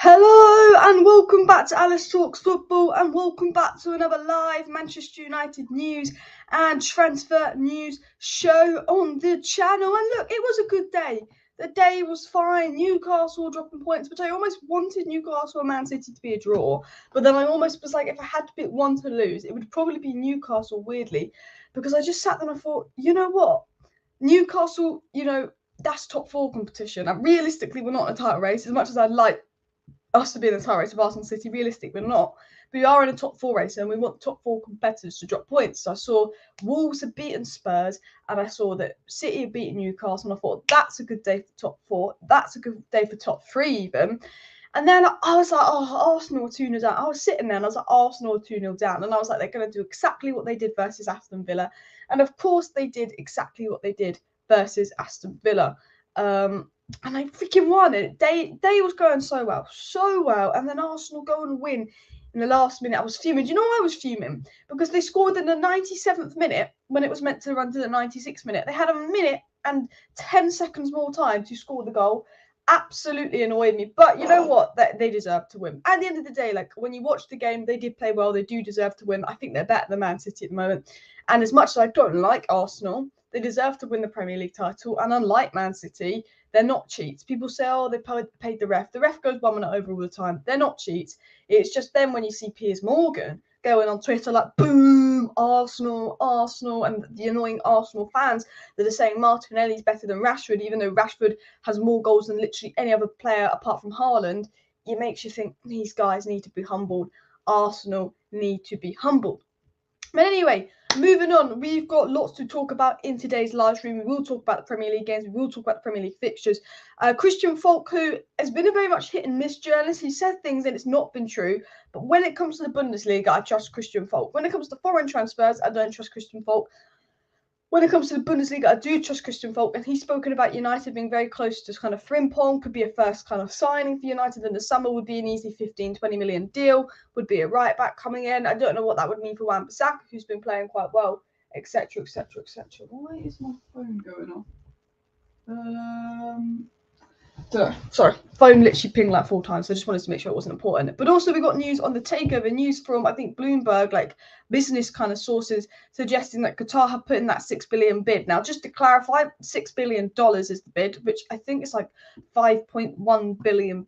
Hello and welcome back to Alice Talks Football and welcome back to another live Manchester United news and transfer news show on the channel. And look, it was a good day. The day was fine. Newcastle dropping points, but I almost wanted Newcastle and Man City to be a draw. But then I almost was like, if I had to pick one to lose, it would probably be Newcastle, weirdly, because I just sat there and I thought, you know what? Newcastle, that's top four competition. And realistically, we're not in a title race as much as I'd like us to be in the title race of Arsenal City. Realistic, we're not. But we are in a top four race and we want top four competitors to drop points. So I saw Wolves had beaten Spurs and I saw that City had beaten Newcastle and I thought that's a good day for top four. That's a good day for top three even. And then I was like, oh, Arsenal are 2-0 down. I was sitting there and I was like, Arsenal are 2-0 down. And I was like, they're going to do exactly what they did versus Aston Villa. And of course they did exactly what they did versus Aston Villa. And I freaking won it. They was going so well. And then Arsenal go and win in the last minute. I was fuming. Do you know why I was fuming? Because they scored in the 97th minute when it was meant to run to the 96th minute. They had a minute and 10 seconds more time to score the goal. Absolutely annoyed me. But you know what? They deserve to win. At the end of the day, like when you watch the game, they did play well. They do deserve to win. I think they're better than Man City at the moment. And as much as I don't like Arsenal, they deserve to win the Premier League title. And unlike Man City, they're not cheats. People say, oh, they paid the ref. The ref goes bumming it over all the time. They're not cheats. It's just then when you see Piers Morgan going on Twitter like, boom, Arsenal, and the annoying Arsenal fans that are saying Martinelli's better than Rashford, even though Rashford has more goals than literally any other player apart from Haaland, it makes you think these guys need to be humbled. Arsenal need to be humbled. But anyway, moving on, we've got lots to talk about in today's live stream. We will talk about the Premier League games. We will talk about the Premier League fixtures. Christian Falk, who has been a very much hit and miss journalist, he said things and it's not been true. But when it comes to the Bundesliga, I trust Christian Falk. When it comes to foreign transfers, I don't trust Christian Falk. When it comes to the Bundesliga, I do trust Christian Falk, and he's spoken about United being very close to kind of Frimpong, could be a first kind of signing for United in the summer, would be an easy 15-20 million deal, would be a right back coming in. I don't know what that would mean for Wan-Bissaka, who's been playing quite well, etc. Why is my phone going off? Sorry, phone literally pinged like 4 times, so I just wanted to make sure it wasn't important. But also we got news on the Takeover, news from, I think, Bloomberg, like business kind of sources, suggesting that Qatar have put in that $6 billion bid. Now, just to clarify, $6 billion is the bid, which I think is like £5.1 billion.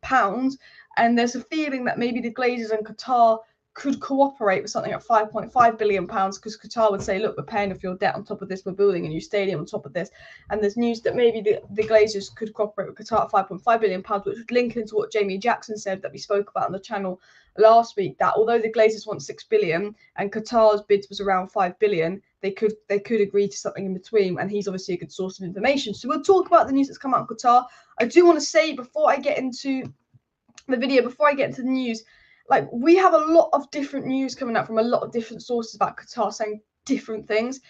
And there's a feeling that maybe the Glazers and Qatar could cooperate with something at £5.5 billion, because Qatar would say, look, we're paying off your debt, on top of this we're building a new stadium on top of this. And there's news that maybe the Glazers could cooperate with Qatar at £5.5 billion, which would link into what Jamie Jackson said that we spoke about on the channel last week, that although the Glazers want $6 billion and Qatar's bids was around $5 billion, they could agree to something in between, and he's obviously a good source of information. So we'll talk about the news that's come out of Qatar. I do want to say, before I get into the video, before I get into the news, like, we have a lot of different news coming out from a lot of different sources about Qatar saying different things.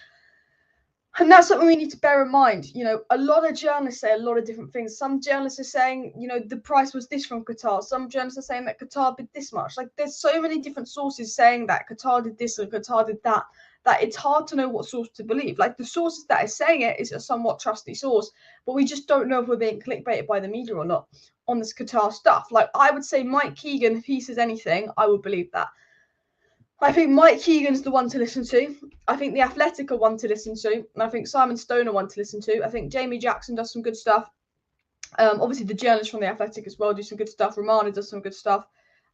And that's something we need to bear in mind. You know, a lot of journalists say a lot of different things. Some journalists are saying, you know, the price was this from Qatar. Some journalists are saying that Qatar bid this much. Like, there's so many different sources saying that Qatar did this and Qatar did that, that it's hard to know what source to believe. Like, the sources that are saying it is a somewhat trusty source, but we just don't know if we're being clickbaited by the media or not on this Qatar stuff. Like, I would say Mike Keegan, if he says anything, I would believe that. I think Mike Keegan's the one to listen to. I think The Athletic are one to listen to. And I think Simon Stone are one to listen to. I think Jamie Jackson does some good stuff. Obviously, the journalists from The Athletic as well do some good stuff. Romana does some good stuff.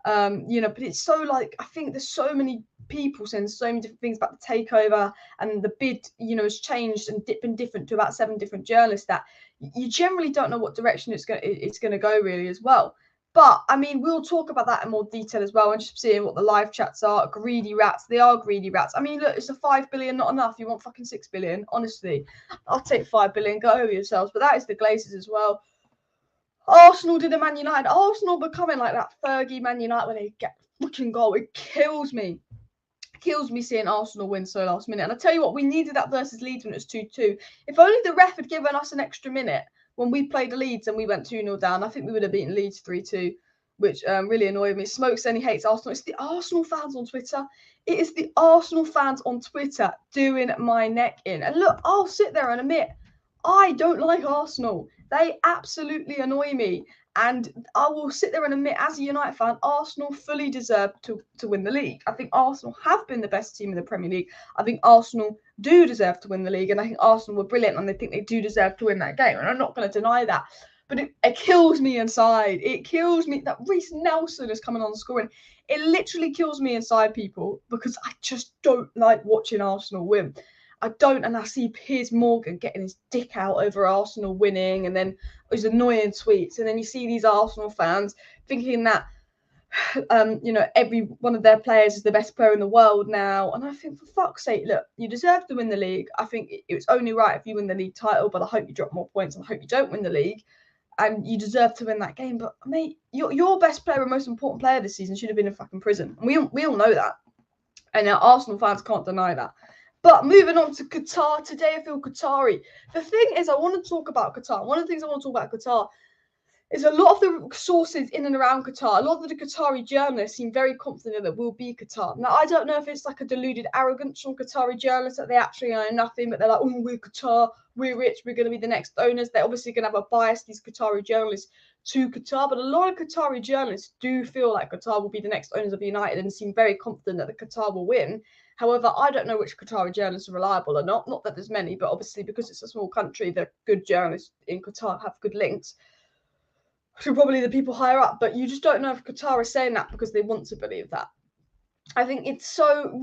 You know, but it's so, like, I think there's so many people saying so many different things about the takeover, and the bid, you know, has changed and been different to about 7 different journalists, that you generally don't know what direction it's going to go really as well. But I mean, we'll talk about that in more detail as well, and just seeing what the live chats are. Greedy rats, they are greedy rats. I mean, look, it's a $5 billion, not enough. You want fucking $6 billion? Honestly, I'll take $5 billion. Go over yourselves. But that is the Glazers as well. Arsenal did a Man United. Arsenal becoming like that Fergie Man United when they get a fucking goal. It kills me. It kills me seeing Arsenal win so last minute. And I tell you what, we needed that versus Leeds when it was 2-2. If only the ref had given us an extra minute when we played Leeds and we went 2-0 down, I think we would have beaten Leeds 3-2, which really annoyed me. Smoke said he hates Arsenal. It's the Arsenal fans on Twitter. It is the Arsenal fans on Twitter doing my neck in. And look, I'll sit there and admit, I don't like Arsenal. They absolutely annoy me. And I will sit there and admit, as a United fan, Arsenal fully deserve to win the league. I think Arsenal have been the best team in the Premier League. I think Arsenal do deserve to win the league, and I think Arsenal were brilliant, and I think they do deserve to win that game, and I'm not going to deny that. But it kills me inside. It kills me that Reece Nelson is coming on scoring. It literally kills me inside, people, because I just don't like watching Arsenal win. I don't, and I see Piers Morgan getting his dick out over Arsenal winning, and then his annoying tweets, and then you see these Arsenal fans thinking that every one of their players is the best player in the world now. And I think, for fuck's sake, look, you deserve to win the league. I think it's only right if you win the league title, but I hope you drop more points, and I hope you don't win the league. And you deserve to win that game. But, mate, your best player and most important player this season should have been in fucking prison. And we all know that. And Arsenal fans can't deny that. But moving on to Qatar, today I feel Qatari. The thing is, I want to talk about Qatar. One of the things I want to talk about Qatar is a lot of the sources in and around Qatar, a lot of the Qatari journalists seem very confident that we'll be Qatar. Now, I don't know if it's like a deluded arrogance from Qatari journalists that they actually know nothing, but they're like, oh, we're Qatar, we're rich, we're going to be the next owners. They're obviously going to have a bias, these Qatari journalists, to Qatar. But a lot of Qatari journalists do feel like Qatar will be the next owners of United and seem very confident that the Qatar will win. However, I don't know which Qatari journalists are reliable or not. Not that there's many, but obviously because it's a small country, the good journalists in Qatar have good links to probably the people higher up. But you just don't know if Qatar is saying that because they want to believe that. I think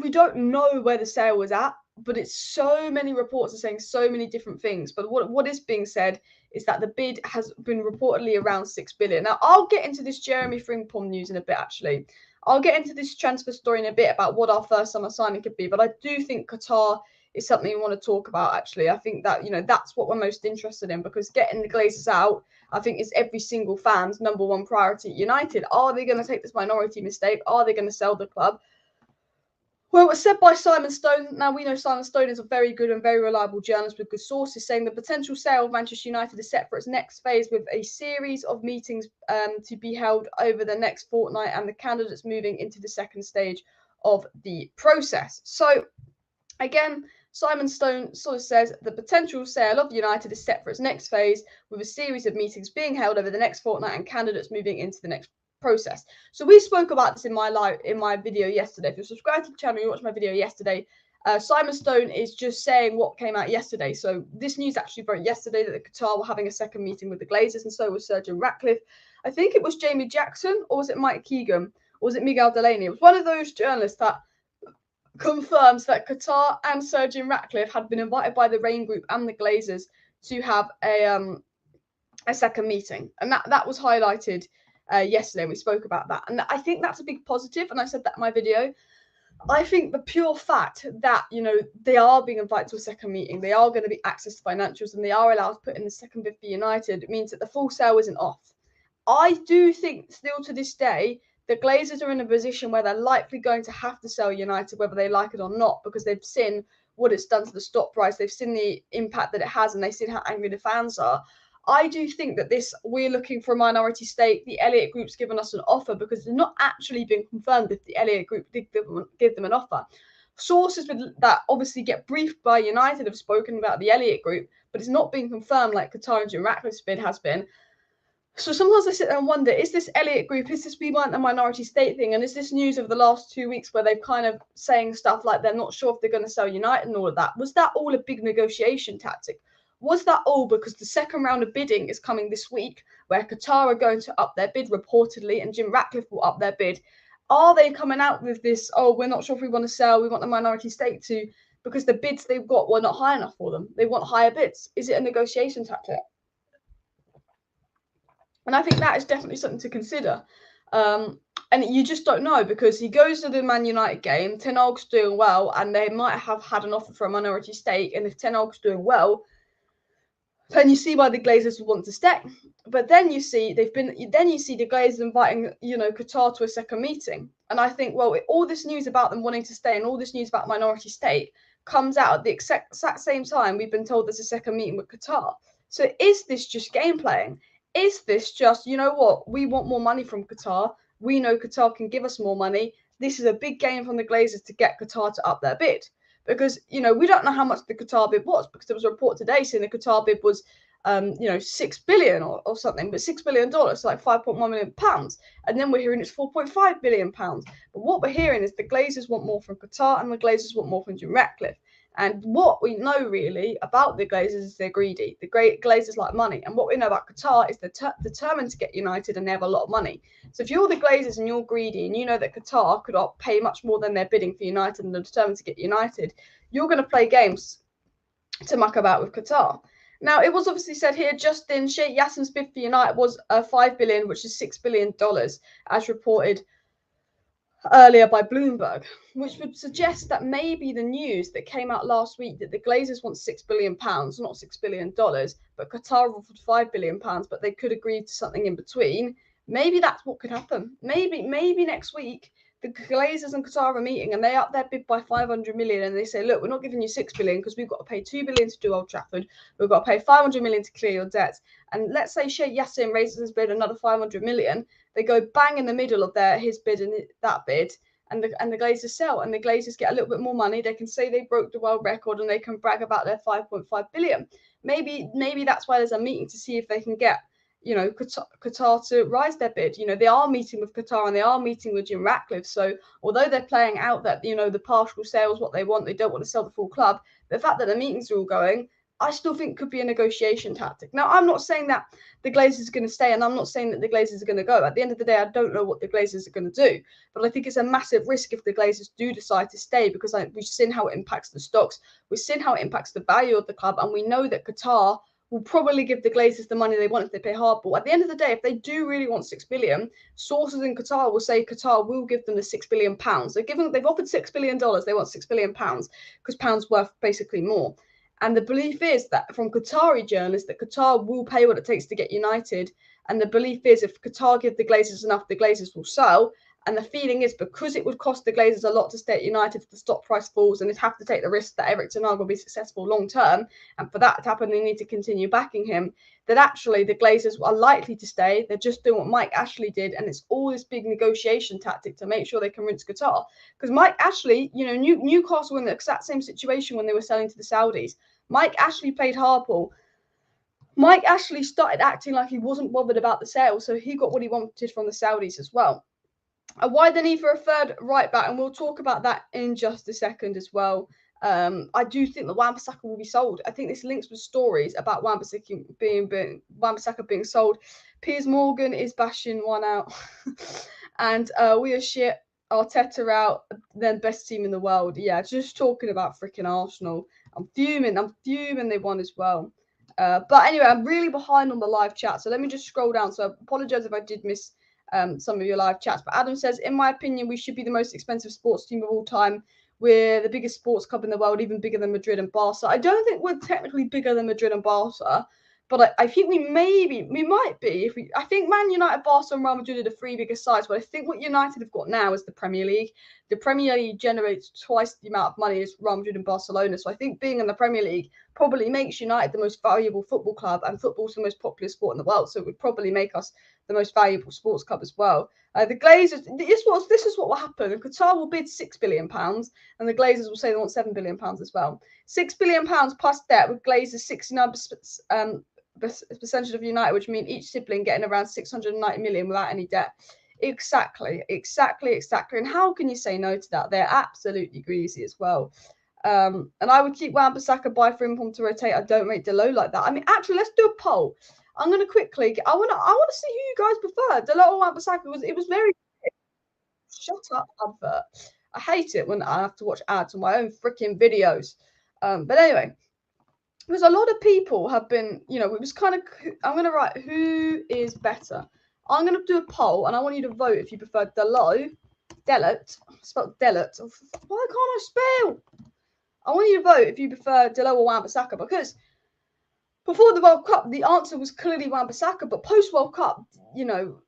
we don't know where the sale was at, but it's so many reports are saying so many different things. But what is being said is that the bid has been reportedly around 6 billion. Now, I'll get into this Jeremy Frimpong news in a bit, actually. I'll get into this transfer story in a bit about what our first summer signing could be, but I do think Qatar is something we want to talk about, actually. I think that, that's what we're most interested in, because getting the Glazers out, I think, is every single fan's number one priority at United. Are they going to take this minority mistake? Are they going to sell the club? Well, it was said by Simon Stone. Now, we know Simon Stone is a very good and very reliable journalist with good sources, saying the potential sale of Manchester United is set for its next phase, with a series of meetings to be held over the next fortnight, and the candidates moving into the second stage of the process. So, again, Simon Stone sort of says the potential sale of United is set for its next phase, with a series of meetings being held over the next fortnight and candidates moving into the next process. So we spoke about this in my video yesterday. If you're subscribed to the channel, you watched my video yesterday. Simon Stone is just saying what came out yesterday. So this news actually broke yesterday that the Qatar were having a second meeting with the Glazers, and so was Sir Jim Ratcliffe. I think it was Jamie Jackson, or was it Mike Keegan, or was it Miguel Delaney? It was one of those journalists that confirms that Qatar and Sir Jim Ratcliffe had been invited by the Rain Group and the Glazers to have a second meeting, and that was highlighted yesterday. We spoke about that, and I think that's a big positive, and I said that in my video. I think the pure fact that they are being invited to a second meeting, they are going to be access to financials, and they are allowed to put in the second bid for United, it means that the full sale isn't off. I do think still to this day the Glazers are in a position where they're likely going to have to sell United, whether they like it or not, because they've seen what it's done to the stock price, they've seen the impact that it has, and they've seen how angry the fans are. I do think that we're looking for a minority stake. The Elliott Group's given us an offer, because it's not actually been confirmed if the Elliott Group did give them an offer. Sources that obviously get briefed by United have spoken about the Elliott Group, but it's not been confirmed like Qatar and Jim Ratcliffe's bid has been. So sometimes I sit there and wonder, is this Elliott Group, is this we want a minority stake thing? And is this news over the last 2 weeks where they've kind of saying stuff like they're not sure if they're going to sell United and all of that? Was that all a big negotiation tactic? Was that all because the second round of bidding is coming this week, where Qatar are going to up their bid reportedly, and Jim Ratcliffe will up their bid? Are they coming out with this, we're not sure if we want to sell, we want a minority stake too, because the bids they've got were not high enough for them? They want higher bids. Is it a negotiation tactic? And I think that is definitely something to consider. And you just don't know, because he goes to the Man United game, Ten Hag's doing well, and they might have had an offer for a minority stake. And if Ten Hag's doing well, then you see why the Glazers would want to stay. But then you see the Glazers inviting, Qatar to a second meeting. And I think, well, all this news about them wanting to stay and all this news about minority stake comes out at the exact same time we've been told there's a second meeting with Qatar. So is this just game playing? Is this just, we want more money from Qatar. We know Qatar can give us more money. This is a big game from the Glazers to get Qatar to up their bid. Because, we don't know how much the Qatar bid was, because there was a report today saying the Qatar bid was 6 billion or something, but $6 billion, so like £5.1 million. And then we're hearing it's £4.5 billion. But what we're hearing is the Glazers want more from Qatar and the Glazers want more from Jim Ratcliffe. And what we know really about the Glazers is they're greedy. The great Glazers like money. And what we know about Qatar is they're determined to get United and they have a lot of money. So if you're the Glazers and you're greedy and you know that Qatar could pay much more than they're bidding for United and they're determined to get United, you're going to play games to muck about with Qatar. Now, it was obviously said here, Justin Sheikh Yassin's bid for United was $5 billion, which is $6 billion, as reported earlier by Bloomberg, which would suggest that maybe the news that came out last week that the Glazers want £6 billion, not $6 billion, but Qatar offered £5 billion, but they could agree to something in between. Maybe that's what could happen. Maybe next week the Glazers and Qatar are meeting and they up their bid by 500 million and they say, look, we're not giving you 6 billion because we've got to pay 2 billion to do Old Trafford. We've got to pay 500 million to clear your debts. And let's say Sheikh Yassin raises his bid another 500 million. They go bang in the middle of his bid and that bid. And the Glazers sell and the Glazers get a little bit more money. They can say they broke the world record and they can brag about their 5.5 billion. Maybe that's why there's a meeting to see if they can get Qatar to rise their bid. They are meeting with Qatar and they are meeting with Jim Ratcliffe. So although they're playing out that, the partial sales, what they want, they don't want to sell the full club. The fact that the meetings are all going, I still think could be a negotiation tactic. Now, I'm not saying that the Glazers are going to stay and I'm not saying that the Glazers are going to go. At the end of the day, I don't know what the Glazers are going to do. But I think it's a massive risk if the Glazers do decide to stay because we've seen how it impacts the stocks. We've seen how it impacts the value of the club. And we know that Qatar will probably give the Glazers the money they want if they pay hardball. At the end of the day, if they do really want 6 billion, sources in Qatar will say Qatar will give them the 6 billion pounds. They've offered $6 billion. They want 6 billion pounds because pounds worth basically more. And the belief is that from Qatari journalists that Qatar will pay what it takes to get United. And the belief is if Qatar give the Glazers enough, the Glazers will sell. And the feeling is because it would cost the Glazers a lot to stay at United if the stock price falls and they'd have to take the risk that Erik ten Hag will be successful long term. And for that to happen, they need to continue backing him. That actually the Glazers are likely to stay. They're just doing what Mike Ashley did. And it's all this big negotiation tactic to make sure they can rinse Qatar. Because Mike Ashley, Newcastle were in the exact same situation when they were selling to the Saudis. Mike Ashley played hardball. Mike Ashley started acting like he wasn't bothered about the sale. So he got what he wanted from the Saudis as well. Why the need for a third right back? And we'll talk about that in just a second as well. I do think that Wan-Bissaka will be sold. I think this links with stories about Wan-Bissaka being sold. Piers Morgan is bashing one out. And we are shit. Arteta out. Then best team in the world. Yeah, just talking about freaking Arsenal. I'm fuming. They won as well. But anyway, I'm really behind on the live chat. So let me just scroll down. So I apologize if I did miss some of your live chats. But Adam says, in my opinion, we should be the most expensive sports team of all time. We're the biggest sports club in the world, even bigger than Madrid and Barca. I don't think we're technically bigger than Madrid and Barca, but I think we might be. I think Man United, Barca, and Real Madrid are the three biggest sides. But I think what United have got now is the Premier League. The Premier League generates twice the amount of money as Real Madrid and Barcelona. So I think being in the Premier League probably makes United the most valuable football club, and football's the most popular sport in the world. So it would probably make us the most valuable sports club as well. The Glazers, this is what will happen. Qatar will bid £6 billion, and the Glazers will say they want £7 billion as well. £6 billion plus debt with Glazers 69% percentage of United, which means each sibling getting around 690 million without any debt. Exactly. And how can you say no to that? They're absolutely greasy as well. And I would keep Wan-Bissaka, buy Frimpong to rotate. I don't rate Delo like that. I mean, actually, let's do a poll. I'm going to quickly. I want to see who you guys prefer, Delo or Wan-Bissaka. It was very. Shut up, advert. I hate it when I have to watch ads on my own freaking videos. But anyway, because a lot of people have been, it was kind of. I'm going to write who is better. I'm going to do a poll, and I want you to vote if you prefer Delot, spelled Delot. Why can't I spell? I want you to vote if you prefer Delo or Wan-Bissaka, because before the World Cup, the answer was clearly Wan-Bissaka, but post-World Cup, Delo,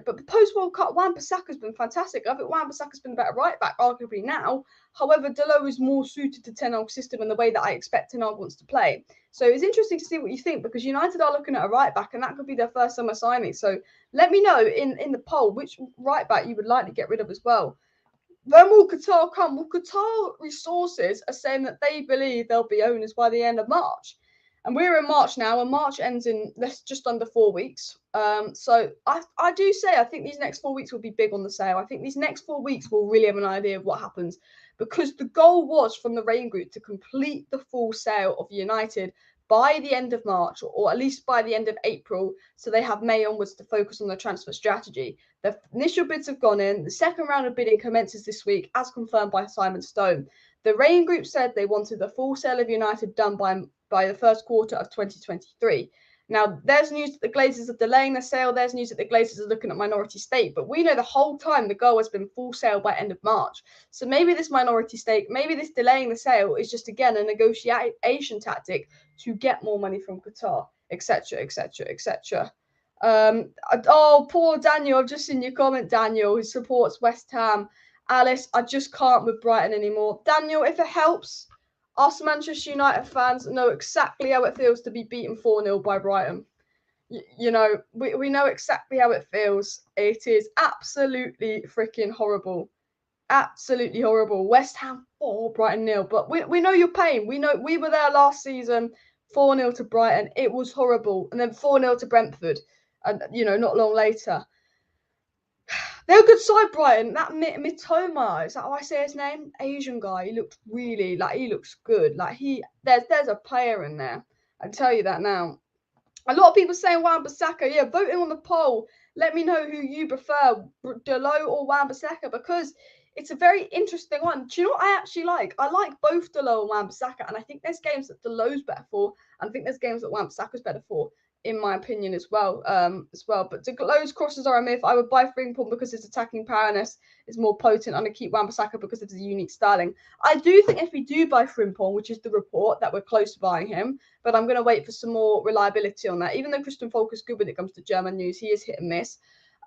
but post-World Cup, Wan-Bissaka's been fantastic. I think Wan-Bissaka's been a better right-back, arguably now. However, Delo is more suited to Ten Hag's system and the way that I expect Ten Hag wants to play. So it's interesting to see what you think, because United are looking at a right-back, and that could be their first summer signing. So let me know in the poll which right-back you would like to get rid of as well. When will Qatar come? Well, Qatar resources are saying that they believe they'll be owners by the end of March. And we're in March now, and March ends in just under 4 weeks. So I do say I think these next 4 weeks will be big on the sale. I think these next 4 weeks will really have an idea of what happens, because the goal was from the Rain Group to complete the full sale of United by the end of March, or at least by the end of April, so they have May onwards to focus on the transfer strategy. The initial bids have gone in. The second round of bidding commences this week, as confirmed by Simon Stone. The Rain Group said they wanted the full sale of United done by the first quarter of 2023. Now, there's news that the Glazers are delaying the sale. There's news that the Glazers are looking at minority stake. But we know the whole time the goal has been full sale by end of March. So maybe this minority stake, maybe this delaying the sale is just, again, a negotiation tactic to get more money from Qatar, etc., etc., etc. Oh, poor Daniel. I've just seen your comment, Daniel, who supports West Ham. Alice, I just can't with Brighton anymore. Daniel, if it helps, us Manchester United fans know exactly how it feels to be beaten 4-0 by Brighton. You know, we know exactly how it feels. It is absolutely freaking horrible. Absolutely horrible. West Ham 4, Brighton 0. But we know your pain. We know we were there last season, 4-0 to Brighton. It was horrible. And then 4-0 to Brentford. And, you know, not long later. They're a good side, Brighton. That Mitoma, is that how I say his name? Asian guy. He looked really, he looks good. There's a player in there. I tell you that now. A lot of people saying Wan-Bissaka. Yeah, voting on the poll. Let me know who you prefer, Dalot or Wan-Bissaka, because it's a very interesting one. Do you know what I actually like? I like both Dalot and Wan-Bissaka, and I think there's games that Dalot's better for, and I think there's games that Wan-Bissaka's better for, in my opinion as well. But Dalot's crosses are a myth. I would buy Frimpong because his attacking powerness is more potent, and I keep Wan-Bissaka because of his unique styling. I do think if we do buy Frimpong, which is the report, that we're close to buying him, but I'm going to wait for some more reliability on that. Even though Christian Falk is good when it comes to German news, he is hit and miss.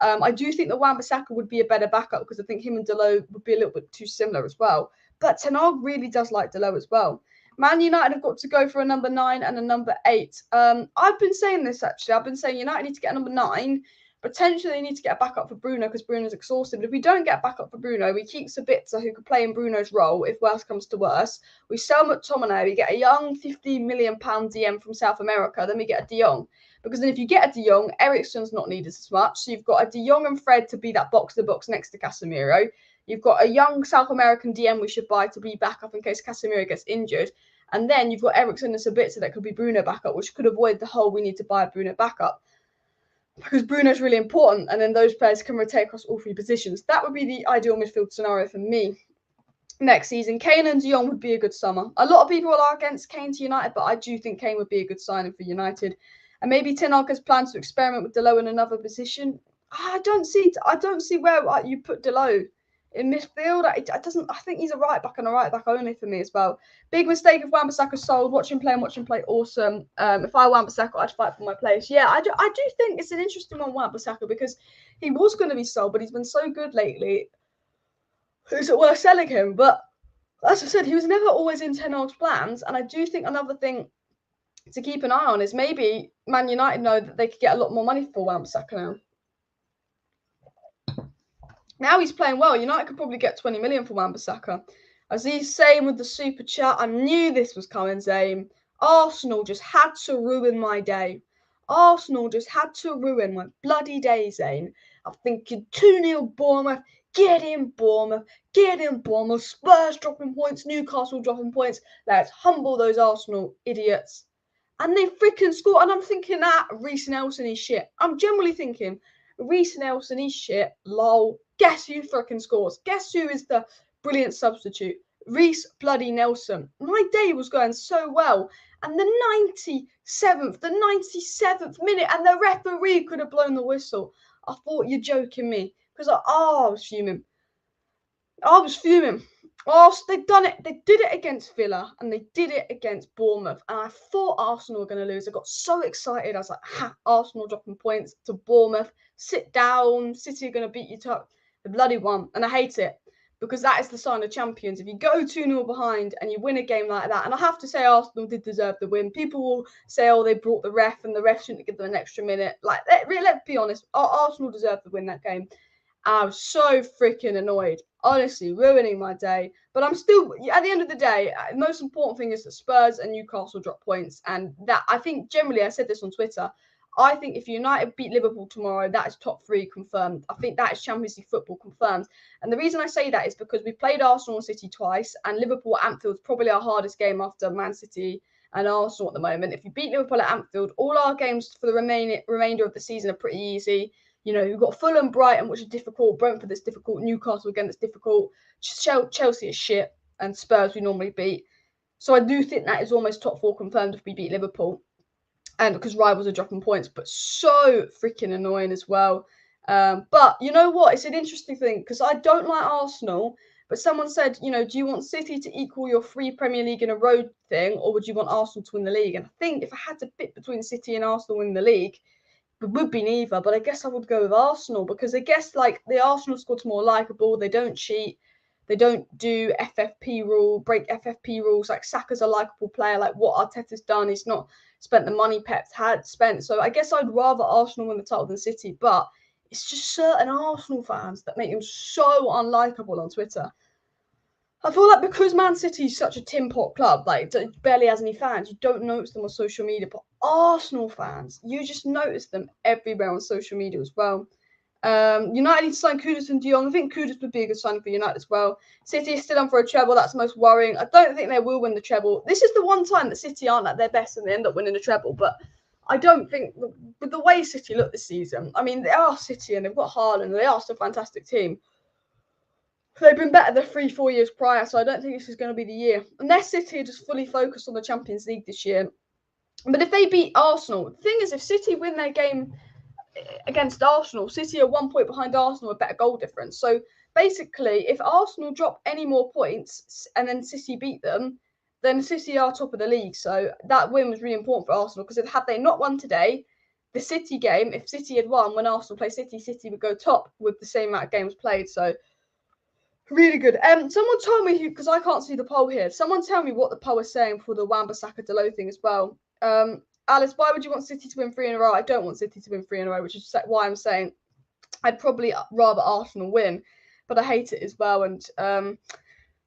I do think that Wan-Bissaka would be a better backup, because I think him and Dalot would be a little bit too similar as well. But Ten Hag really does like Dalot as well. Man United have got to go for a number 9 and a number 8. I've been saying this, actually. I've been saying United need to get a number 9. Potentially they need to get a backup for Bruno, because Bruno's exhausted. But if we don't get a backup for Bruno, we keep Sabitzer, who could play in Bruno's role if worse comes to worse. We sell McTominay, we get a young £50 million DM from South America, then we get a De Jong. Because then if you get a De Jong, Eriksen's not needed as much. So you've got a De Jong and Fred to be that box-to-box next to Casemiro. You've got a young South American DM we should buy to be backup in case Casemiro gets injured. And then you've got Eriksen and Sabitzer that could be Bruno backup, which could avoid the whole we need to buy a Bruno backup. Because Bruno's really important, and then those players can rotate across all 3 positions. That would be the ideal midfield scenario for me. Next season, Kane and De Jong would be a good summer. A lot of people are against Kane to United, but I do think Kane would be a good signing for United. And maybe Ten Hag has plans to experiment with Dalot in another position. I don't see where you put Dalot in midfield. I think he's a right back and a right back only for me as well. Big mistake if Wan-Bissaka sold. Watch him play, awesome. If I were Wan-Bissaka, I'd fight for my place. Yeah, I do think it's an interesting one, Wan-Bissaka, because he was going to be sold, but he's been so good lately. Is it worth selling him? But as I said, he was never always in Ten Hag's plans. And I do think another thing to keep an eye on is maybe Man United know that they could get a lot more money for Wan-Bissaka now. Now he's playing well. United could probably get 20 million for Wan-Bissaka. As he's saying with the super chat, I knew this was coming, Zane. Arsenal just had to ruin my day. Arsenal just had to ruin my bloody day, Zane. I'm thinking 2-0 Bournemouth. Get in, Bournemouth. Get in, Bournemouth. Spurs dropping points. Newcastle dropping points. Let's humble those Arsenal idiots. And they freaking score. And I'm thinking that Reece Nelson is shit. I'm generally thinking Reece Nelson is shit. Lol. Guess who freaking scores? Guess who is the brilliant substitute? Reece bloody Nelson. My day was going so well. And the 97th minute, and the referee could have blown the whistle. I thought you're joking me. Because I was fuming. They've done it. They did it against Villa, and they did it against Bournemouth. And I thought Arsenal were going to lose. I got so excited. I was like, Arsenal dropping points to Bournemouth. Sit down. City are going to beat you to the bloody one. And I hate it, because that is the sign of champions. If you go 2-0 behind and you win a game like that, and I have to say Arsenal did deserve the win. People will say, oh, they brought the ref, and the ref shouldn't give them an extra minute. Let's be honest. Arsenal deserved to win that game. I was so freaking annoyed. Honestly, ruining my day. But I'm still, at the end of the day, the most important thing is that Spurs and Newcastle drop points. And that, I think, generally, I said this on Twitter, I think if United beat Liverpool tomorrow, that is top 3 confirmed. I think that is Champions League football confirmed. And the reason I say that is because we played Arsenal and City twice, and Liverpool at Anfield is probably our hardest game after Man City and Arsenal at the moment. If you beat Liverpool at Anfield, all our games for the remainder of the season are pretty easy. You know, you've got Fulham, Brighton, which is difficult. Brentford is difficult. Newcastle, again, that's difficult. Chelsea is shit. And Spurs we normally beat. So I do think that is almost top 4 confirmed if we beat Liverpool. And because rivals are dropping points. But so freaking annoying as well. But you know what? It's an interesting thing. Because I don't like Arsenal. But someone said, you know, do you want City to equal your 3 Premier League in a row thing? Or would you want Arsenal to win the league? And I think if I had to pick between City and Arsenal winning the league, it would be neither, but I guess I would go with Arsenal because I guess like the Arsenal squad's more likeable. They don't cheat. They don't do break FFP rules. Like Saka's a likeable player. Like what Arteta's done, he's not spent the money Pep's had spent. So I guess I'd rather Arsenal win the title than City, but it's just certain Arsenal fans that make them so unlikable on Twitter. I feel like because Man City is such a tin pot club, like it barely has any fans, you don't notice them on social media. But Arsenal fans, you just notice them everywhere on social media as well. United need to sign Kudus and De Jong. I think Kudus would be a good signing for United as well. City is still on for a treble. That's the most worrying. I don't think they will win the treble. This is the one time that City aren't at their best and they end up winning the treble. But I don't think, with the way City look this season, I mean, they are City and they've got Haaland. They are still a fantastic team. They've been better the 3-4 years prior, so I don't think this is going to be the year. Unless City are just fully focused on the Champions League this year. But if they beat Arsenal, the thing is, if City win their game against Arsenal, City are 1 point behind Arsenal, a better goal difference. So basically, if Arsenal drop any more points and then City beat them, then City are top of the league. So that win was really important for Arsenal because had they not won today, the City game, if City had won when Arsenal play City, City would go top with the same amount of games played. So really good. Someone told me, because I can't see the poll here, someone tell me what the poll is saying for the Wan-Bissaka Dalot thing as well. Alice, why would you want City to win 3 in a row? I don't want City to win 3 in a row, which is why I'm saying I'd probably rather Arsenal win, but I hate it as well. And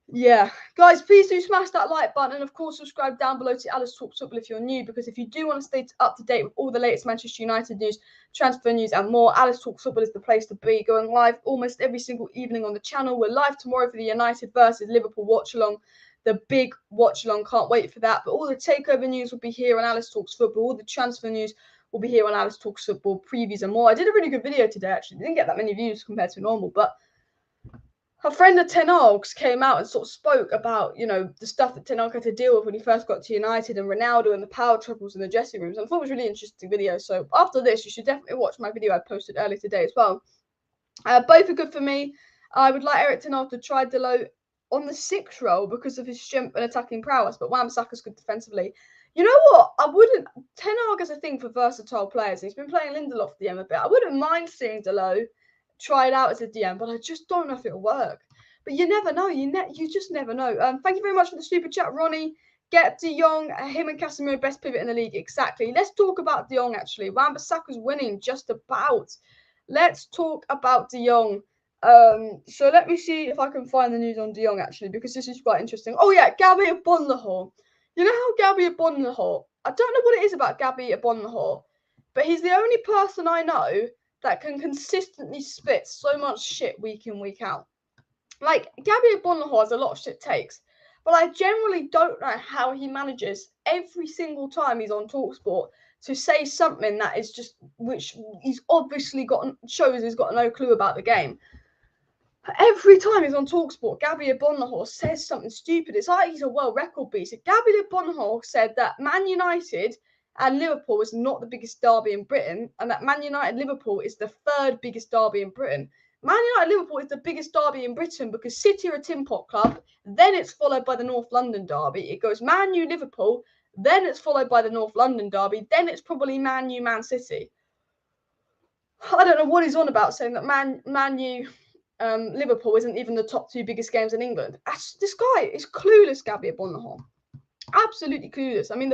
yeah, guys, please do smash that like button and of course subscribe down below to Alice Talks Football if you're new, because if you do want to stay up to date with all the latest Manchester United news, transfer news and more, Alice Talks Football is the place to be. Going live almost every single evening on the channel. We're live tomorrow for the United versus Liverpool watch along, the big watch along. Can't wait for that. But all the takeover news will be here on Alice Talks Football. All the transfer news will be here on Alice Talks Football, previews and more. I did a really good video today actually. Didn't get that many views compared to normal, but a friend of Ten Hag's came out and sort of spoke about, you know, the stuff that Ten Hag had to deal with when he first got to United and Ronaldo and the power troubles in the dressing rooms. And I thought it was a really interesting video. So after this, you should definitely watch my video I posted earlier today as well. Both are good for me. I would like Eric Ten Hag to try Dalot on the 6th role because of his strength and attacking prowess, but Wan-Bissaka's good defensively. You know what? Ten Hag has a thing for versatile players. He's been playing Lindelof DM a bit. I wouldn't mind seeing Dalot try it out as a DM, but I just don't know if it'll work. But you never know. You just never know. Thank you very much for the super chat, Ronnie. Get De Jong, him and Casemiro, best pivot in the league. Exactly. Let's talk about De Jong, actually. Wan-Bissaka's winning just about. Let's talk about De Jong. So let me see if I can find the news on De Jong, actually, because this is quite interesting. Oh, yeah, Gabby Agbonlahor. You know how Gabby Agbonlahor, I don't know what it is about Gabby Agbonlahor, but he's the only person I know that can consistently spit so much shit week in, week out. Like, Gabby Agbonlahor has a lot of shit takes, but I generally don't know how he manages every single time he's on Talksport to say something that is just, which he's obviously shows he's got no clue about the game. Every time he's on Talksport, Gabby Agbonlahor says something stupid. It's like he's a world record beast. Gabby Agbonlahor said that Man United and Liverpool is not the biggest derby in Britain, and that Man United-Liverpool is the 3rd biggest derby in Britain. Man United-Liverpool is the biggest derby in Britain because City are a tin pot club, then it's followed by the North London derby. It goes Man U-Liverpool, then it's followed by the North London derby, then it's probably Man U-Man City. I don't know what he's on about, saying that Man U Liverpool isn't even the top 2 biggest games in England. This guy is clueless, Gabby Agbonlahor. Absolutely clueless. I mean,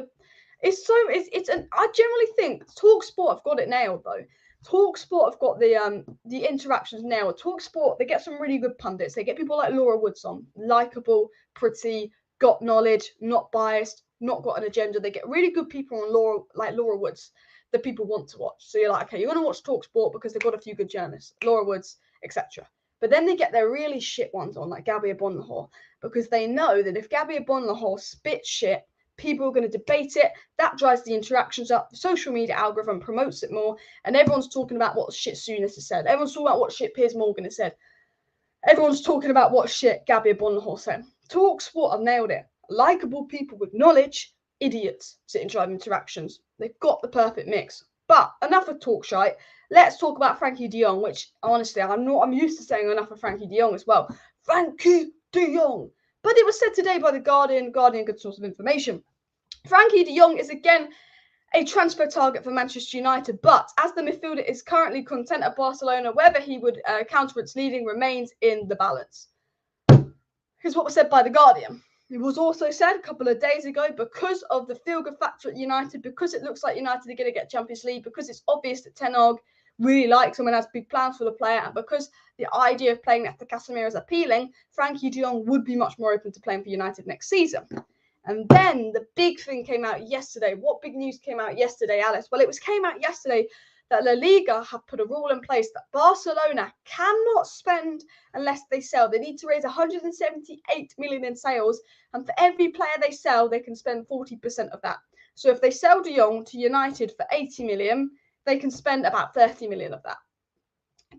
I generally think Talksport have got it nailed though, Talksport have got the interactions now. Talksport, they get some really good pundits. They get people like Laura Woods on, likable, pretty, got knowledge, not biased, not got an agenda. They get really good people on Laura Woods that people want to watch. So you're like, okay, you're going to watch Talksport because they've got a few good journalists, Laura Woods, etc. But then they get their really shit ones on, like Gabby Agbonlahor, because they know that if Gabby Agbonlahor spits shit, people are going to debate it. That drives the interactions up. The social media algorithm promotes it more, and everyone's talking about what shit Souness has said. Everyone's talking about what shit Piers Morgan has said. Everyone's talking about what shit Gabby Agbonlahor said. Talksport have nailed it. Likeable people with knowledge, idiots sitting drive interactions. They've got the perfect mix. But enough of talk shite. Let's talk about Frenkie de Jong, which honestly I'm used to saying enough of Frenkie de Jong as well. Frenkie de Jong. But it was said today by the Guardian, good source of information. Frenkie de Jong is again a transfer target for Manchester United, but as the midfielder is currently content at Barcelona, whether he would counter its leading remains in the balance. Here's what was said by the Guardian. It was also said a couple of days ago, because of the feel-good factor at United, because it looks like United are going to get Champions League, because it's obvious that Ten Hag really likes him and has big plans for the player, and because the idea of playing next to Casemiro is appealing, Frenkie de Jong would be much more open to playing for United next season. And then the big thing came out yesterday. What big news came out yesterday, Alice? Well, came out yesterday that La Liga have put a rule in place that Barcelona cannot spend unless they sell. They need to raise 178 million in sales, and for every player they sell, they can spend 40% of that. So if they sell De Jong to United for 80 million, they can spend about 30 million of that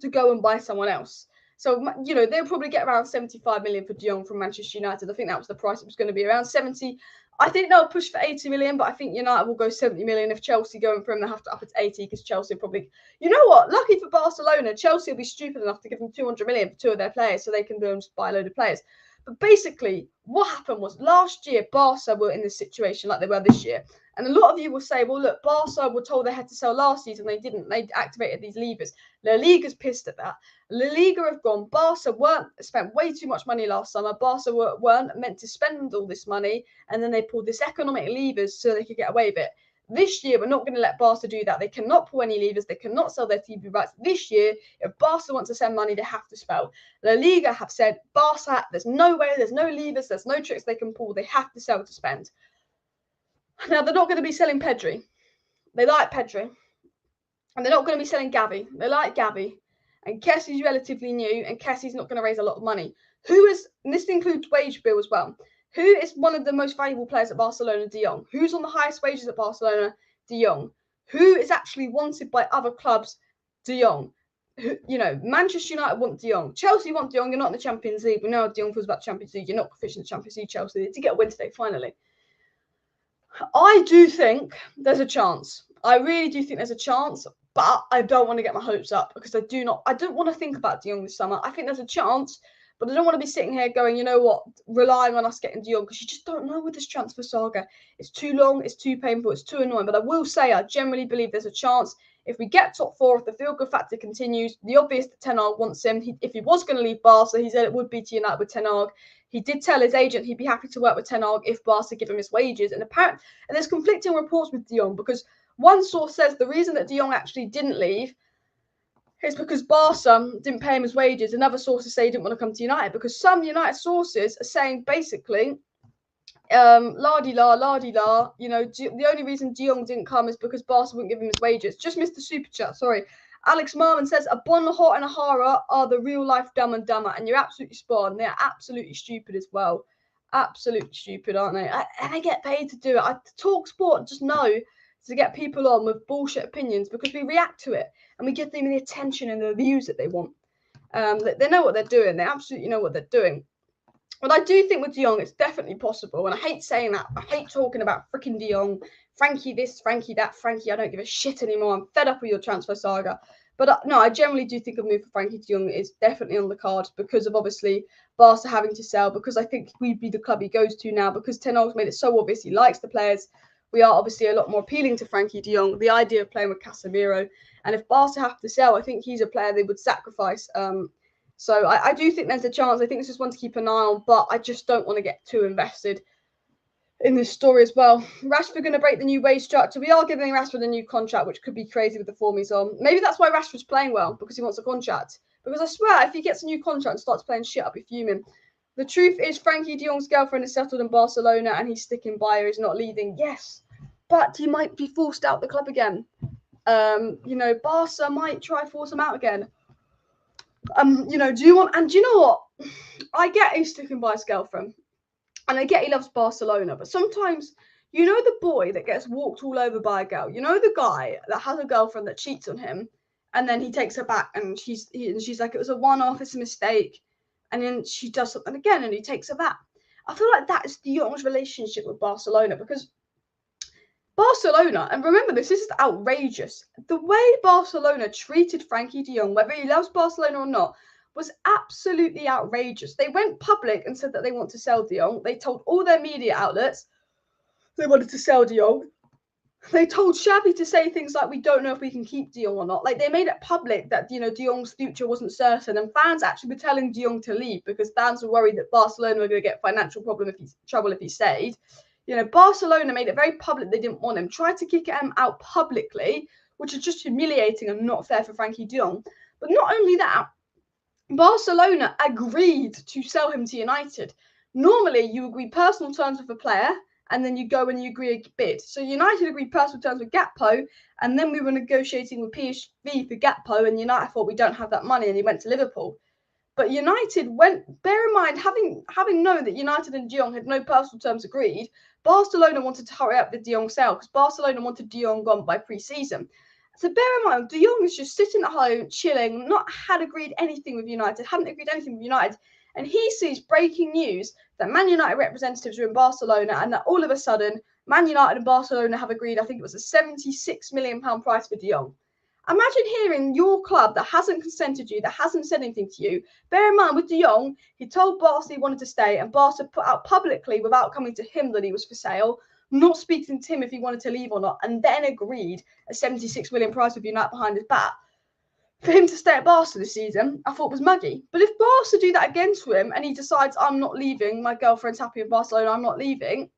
to go and buy someone else. So, they'll probably get around 75 million for De Jong from Manchester United. I think that was the price it was going to be, around 70. I think they'll push for 80 million, but I think United will go 70 million. If Chelsea go in for him, they'll have to up it to 80 because Chelsea probably... You know what? Lucky for Barcelona, Chelsea will be stupid enough to give them 200 million for two of their players so they can just buy a load of players. But basically, what happened was last year, Barca were in this situation like they were this year. And a lot of you will say, well, look, Barca were told they had to sell last season. They didn't. They activated these levers. La Liga's pissed at that. La Liga have gone. Barca spent way too much money last summer. Barca weren't meant to spend all this money. And then they pulled this economic levers so they could get away with it. This year, we're not going to let Barca do that. They cannot pull any levers. They cannot sell their TV rights. This year, if Barca wants to send money, they have to spell. La Liga have said, Barca, there's no way, there's no levers, there's no tricks they can pull. They have to sell to spend. Now, they're not going to be selling Pedri. They like Pedri. And they're not going to be selling Gavi. They like Gavi. And Kessie's relatively new, and Kessie's not going to raise a lot of money. And this includes wage bill as well. Who is one of the most valuable players at Barcelona? De Jong. Who's on the highest wages at Barcelona? De Jong. Who is actually wanted by other clubs? De Jong. Manchester United want De Jong. Chelsea want De Jong. You're not in the Champions League. We know how De Jong feels about the Champions League. You're not proficient in the Champions League, Chelsea. They did get a win today, finally. I do think there's a chance. I really do think there's a chance, but I don't want to get my hopes up because I don't want to think about De Jong this summer. I think there's a chance, but I don't want to be sitting here going, you know what, relying on us getting De Jong because you just don't know with this transfer saga. It's too long, it's too painful, it's too annoying. But I will say I generally believe there's a chance. If we get top four, if the feel-good factor continues, the obvious that Ten Hag wants him. If he was going to leave Barca, he said it would be to United with Ten Hag. He did tell his agent he'd be happy to work with Ten Hag if Barca give him his wages. And there's conflicting reports with De Jong because one source says the reason that De Jong actually didn't leave is because Barca didn't pay him his wages. And other sources say he didn't want to come to United because some United sources are saying basically, la-di-la, la-di-la, the only reason De Jong didn't come is because Barca wouldn't give him his wages. Just missed the super chat, sorry. Alex Marman says, Agbonlahor and Ahara are the real-life Dumb and Dumber, and you're absolutely spot on. They're absolutely stupid as well. Absolutely stupid, aren't they? And they get paid to do it. Talksport just know to get people on with bullshit opinions because we react to it, and we give them the attention and the views that they want. They know what they're doing. They absolutely know what they're doing. But I do think with De Jong, it's definitely possible. And I hate saying that. I hate talking about freaking De Jong. Frankie this, Frankie that, Frankie, I don't give a shit anymore. I'm fed up with your transfer saga. But no, I generally do think a move for Frenkie de Jong is definitely on the card because of obviously Barca having to sell, because I think we'd be the club he goes to now because Ten Hag's made it so obvious he likes the players. We are obviously a lot more appealing to Frenkie de Jong. The idea of playing with Casemiro. And if Barca have to sell, I think he's a player they would sacrifice. So I do think there's a chance. I think it's just one to keep an eye on, but I just don't want to get too invested in this story as well. Rashford going to break the new wage structure. We are giving Rashford a new contract, which could be crazy with the form he's on. Maybe that's why Rashford's playing well, because he wants a contract. Because I swear, if he gets a new contract and starts playing shit, I'll be fuming. The truth is, Frenkie de Jong's girlfriend is settled in Barcelona and he's sticking by her. He's not leaving. Yes, but he might be forced out the club again. Barca might try force him out again. Do you want? And do you know what? I get he's sticking by his girlfriend, and I get he loves Barcelona, but sometimes, the boy that gets walked all over by a girl, the guy that has a girlfriend that cheats on him, and then he takes her back, and she's like, it was a one-off, it's a mistake, and then she does something again, and he takes her back. I feel like that is De Jong's relationship with Barcelona, because Barcelona, and remember this is outrageous, the way Barcelona treated Frenkie de Jong, whether he loves Barcelona or not, was absolutely outrageous. They went public and said that they want to sell De Jong. They told all their media outlets they wanted to sell De Jong. They told Xavi to say things like, we don't know if we can keep De Jong or not. Like, they made it public that, De Jong's future wasn't certain, and fans actually were telling De Jong to leave because fans were worried that Barcelona were going to get financial trouble if he stayed. Barcelona made it very public they didn't want him, tried to kick him out publicly, which is just humiliating and not fair for Frenkie de Jong. But not only that, Barcelona agreed to sell him to United. Normally, you agree personal terms with a player, and then you go and you agree a bid. So United agreed personal terms with Gakpo, and then we were negotiating with PSV for Gakpo, and United thought we don't have that money, and he went to Liverpool. But United went, bear in mind, having known that United and De Jong had no personal terms agreed, Barcelona wanted to hurry up the De Jong sale because Barcelona wanted De Jong gone by pre-season. So bear in mind, De Jong is just sitting at home, chilling, not had agreed anything with United, hadn't agreed anything with United, and he sees breaking news that Man United representatives are in Barcelona and that all of a sudden, Man United and Barcelona have agreed, I think it was a £76 million price for De Jong. Imagine hearing your club that hasn't consented you, that hasn't said anything to you. Bear in mind, with De Jong, he told Barca he wanted to stay, and Barca put out publicly, without coming to him, that he was for sale, not speaking to him if he wanted to leave or not, and then agreed a £76 million price with United behind his back. For him to stay at Barca this season, I thought was muggy. But if Barca do that again to him, and he decides, I'm not leaving, my girlfriend's happy with Barcelona, I'm not leaving,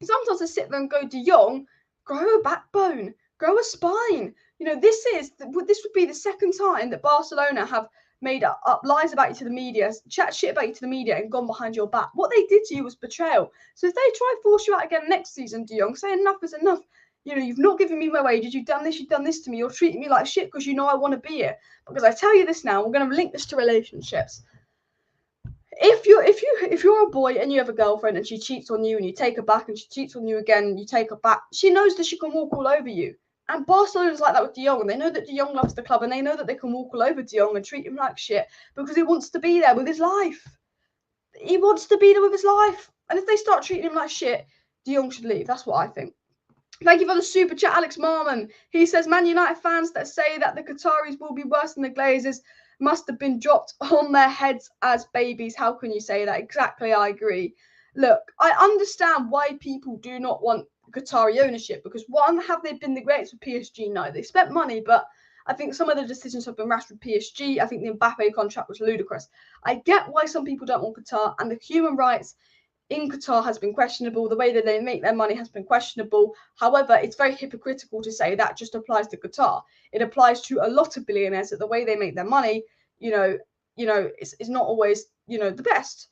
sometimes I sit there and go, De Jong, grow a backbone, grow a spine. This would be the second time that Barcelona have made up lies about you to the media, chat shit about you to the media, and gone behind your back. What they did to you was betrayal. So if they try to force you out again next season, De Jong, say enough is enough. You've not given me my wages. You've done this to me. You're treating me like shit because I want to be here. Because I tell you this now, we're going to link this to relationships. If you're a boy and you have a girlfriend and she cheats on you and you take her back and she cheats on you again and you take her back, she knows that she can walk all over you. And Barcelona's like that with De Jong, and they know that De Jong loves the club, and they know that they can walk all over De Jong and treat him like shit because he wants to be there with his life. He wants to be there with his life. And if they start treating him like shit, De Jong should leave. That's what I think. Thank you for the super chat, Alex Marmon. He says, Man United fans that say that the Qataris will be worse than the Glazers must have been dropped on their heads as babies. How can you say that? Exactly, I agree. Look, I understand why people do not want Qatari ownership, because one, have they been the greats with PSG? No, they spent money, but I think some of the decisions have been rash with PSG. I think the Mbappe contract was ludicrous. I get why some people don't want Qatar, and the human rights in Qatar has been questionable. The way that they make their money has been questionable. However, it's very hypocritical to say that just applies to Qatar. It applies to a lot of billionaires, that the way they make their money, is not always, the best.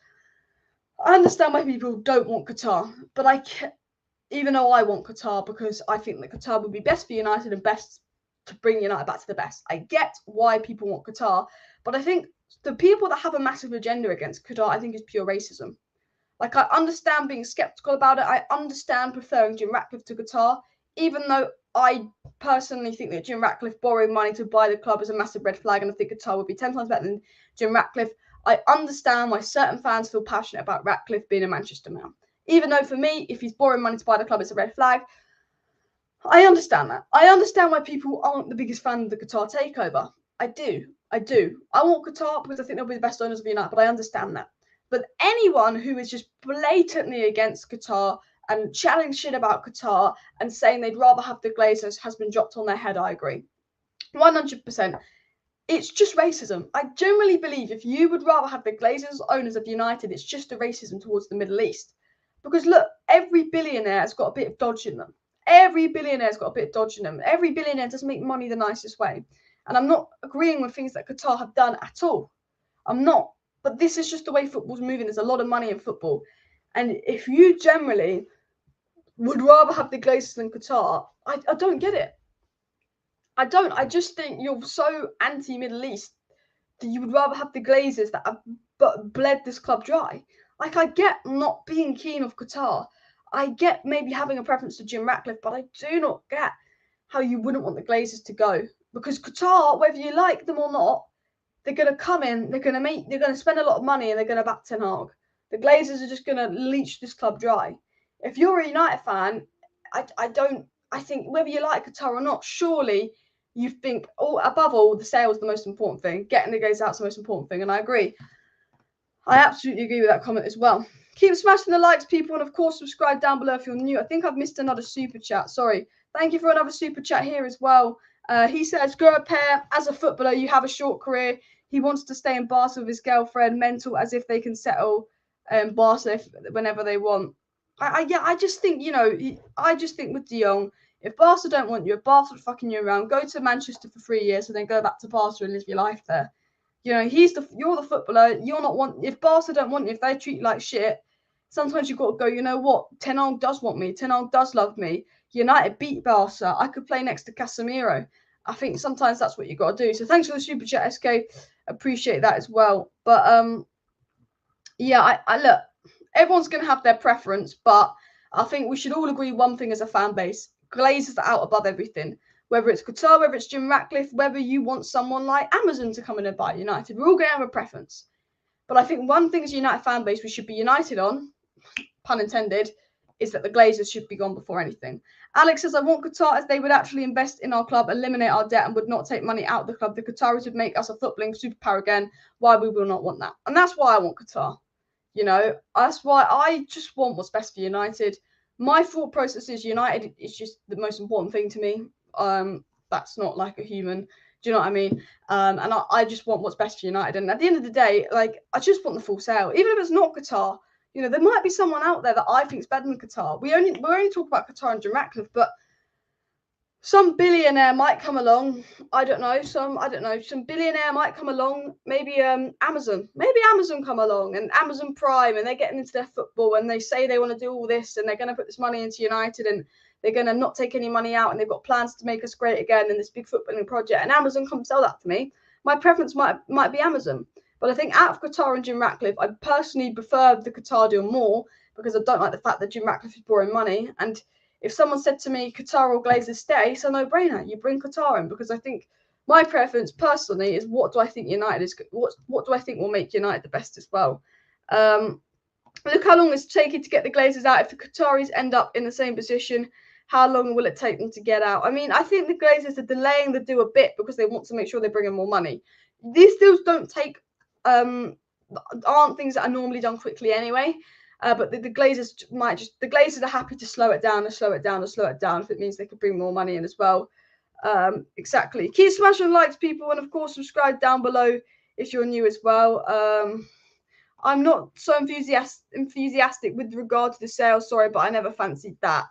I understand why people don't want Qatar, but even though I want Qatar, because I think that Qatar would be best for United and best to bring United back to the best. I get why people want Qatar, but I think the people that have a massive agenda against Qatar, I think, is pure racism. Like, I understand being skeptical about it. I understand preferring Jim Ratcliffe to Qatar, even though I personally think that Jim Ratcliffe borrowing money to buy the club is a massive red flag, and I think Qatar would be 10 times better than Jim Ratcliffe. I understand why certain fans feel passionate about Ratcliffe being a Manchester man. Even though, for me, if he's borrowing money to buy the club, it's a red flag. I understand that. I understand why people aren't the biggest fan of the Qatar takeover. I do. I want Qatar because I think they'll be the best owners of United, but I understand that. But anyone who is just blatantly against Qatar and chatting shit about Qatar and saying they'd rather have the Glazers has been dropped on their head, I agree. 100%. It's just racism. I generally believe if you would rather have the Glazers owners of United, it's just a racism towards the Middle East. Because look, every billionaire has got a bit of dodge in them. Every billionaire's got a bit of dodge in them. Every billionaire doesn't make money the nicest way. And I'm not agreeing with things that Qatar have done at all. I'm not. But this is just the way football's moving. There's a lot of money in football. And if you generally would rather have the Glazers than Qatar, I don't get it. I don't. I just think you're so anti-Middle East that you would rather have the Glazers that have bled this club dry. Like, I get not being keen of Qatar. I get maybe having a preference to Jim Ratcliffe, but I do not get how you wouldn't want the Glazers to go. Because Qatar, whether you like them or not, they're going to come in, they're going to spend a lot of money, and they're going to back Ten Hag. The Glazers are just going to leech this club dry. If you're a United fan, I think whether you like Qatar or not, surely you think, above all, the sale is the most important thing. Getting the Glazers out is the most important thing, and I agree. I absolutely agree with that comment as well. Keep smashing the likes, people, and of course, subscribe down below if you're new. I think I've missed another super chat. Sorry. Thank you for another super chat here as well. He says, grow a pair. As a footballer, you have a short career. He wants to stay in Barca with his girlfriend. Mental, as if they can settle Barca whenever they want. I just think, I just think with De Jong, if Barca don't want you, if Barca fucking you around, go to Manchester for 3 years and then go back to Barca and live your life there. You're the footballer. If Barca don't want you, if they treat you like shit, sometimes you've got to go, you know what? Ten Hag does want me. Ten Hag does love me. United beat Barca. I could play next to Casemiro. I think sometimes that's what you got to do. So thanks for the super chat, SK. Appreciate that as well. But yeah, I look, everyone's going to have their preference, but I think we should all agree one thing as a fan base. Glazers are out above everything. Whether it's Qatar, whether it's Jim Ratcliffe, whether you want someone like Amazon to come in and buy United, we're all going to have a preference. But I think one thing as a United fan base we should be united on, pun intended, is that the Glazers should be gone before anything. Alex says, I want Qatar as they would actually invest in our club, eliminate our debt, and would not take money out of the club. The Qataris would make us a footballing superpower again. Why we will not want that? And that's why I want Qatar. That's why I just want what's best for United. My thought process is United is just the most important thing to me. That's not like a human. Do you know what I mean? And I just want what's best for United. And at the end of the day, like, I just want the full sale. Even if it's not Qatar, there might be someone out there that I think is better than Qatar. We're only talking about Qatar and Jim Ratcliffe, but some billionaire might come along. I don't know. Some billionaire might come along. Maybe Amazon. Maybe Amazon come along and Amazon Prime, and they're getting into their football and they say they want to do all this and they're going to put this money into United and they're going to not take any money out and they've got plans to make us great again in this big footballing project. And Amazon come sell that to me. My preference might be Amazon. But I think out of Qatar and Jim Ratcliffe, I personally prefer the Qatar deal more because I don't like the fact that Jim Ratcliffe is borrowing money. And if someone said to me, Qatar or Glazers stay, it's a no-brainer. You bring Qatar in because I think my preference personally is what do I think United is, what do I think will make United the best as well. Look how long it's taking to get the Glazers out. If the Qataris end up in the same position, how long will it take them to get out? I mean, I think the Glazers are delaying the deal a bit because they want to make sure they bring in more money. These deals don't take, aren't things that are normally done quickly anyway. But the Glazers the Glazers are happy to slow it down if it means they could bring more money in as well. Exactly. Keep smashing likes, people, and of course subscribe down below if you're new as well. I'm not so enthusiastic with regard to the sale, sorry, but I never fancied that.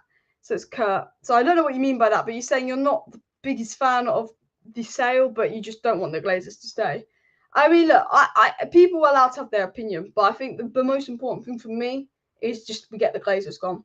So it's Kurt. So I don't know what you mean by that, but you're saying you're not the biggest fan of the sale, but you just don't want the Glazers to stay. I mean, look, people are allowed to have their opinion, but I think the most important thing for me is just we get the Glazers gone.